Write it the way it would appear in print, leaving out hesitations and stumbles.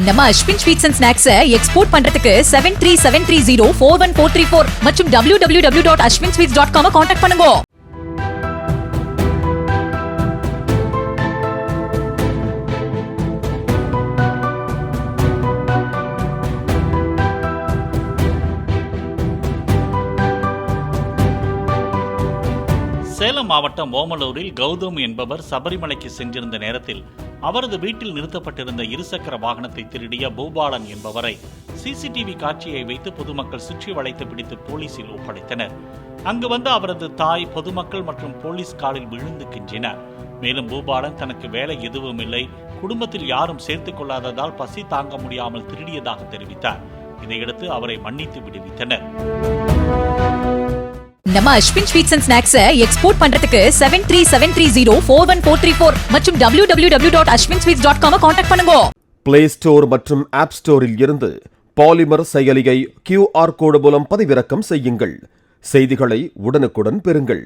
நம்ம Ashwin sweets and snacks export பண்றதுக்கு 7373041434 மற்றும் www.ashwinsweets.com கான்டாக்ட் பண்ணுங்க. சேலம் மாவட்டம் ஓமலூரில் கௌதம் என்பவர் சபரிமலைக்கு சென்றிருந்த நேரத்தில் அவரது வீட்டில் நிறுத்தப்பட்டிருந்த இருசக்கர வாகனத்தை திருடிய பூபாலன் என்பவரை சிசிடிவி காட்சியை வைத்து பொதுமக்கள் சுற்றி வளைத்து பிடித்து போலீசில் ஒப்படைத்தனர். அங்கு வந்து அவரது தாய், பொதுமக்கள் மற்றும் போலீஸ் காலில் விழுந்து கெஞ்சினார். மேலும் பூபாலன் தனக்கு வேலை எதுவும் இல்லை, குடும்பத்தில் யாரும் சேர்த்துக் கொள்ளாததால் பசி தாங்க முடியாமல் திருடியதாக தெரிவித்தார். இதையடுத்து அவரை மன்னித்து விடுவித்தனர். நம்ம Ashwin sweets and snacks export பண்றதுக்கு 7373041434 மற்றும் www.ashwinsweets.com கான்டாக்ட் பண்ணுங்க. பிளே ஸ்டோர் மற்றும் ஆப் ஸ்டோரில் இருந்து பாலிமர் செயலியை QR கோடு மூலம் பதிவிறக்கம் செய்யுங்கள். செய்திகளை உடனுக்குடன் பெறுங்கள்.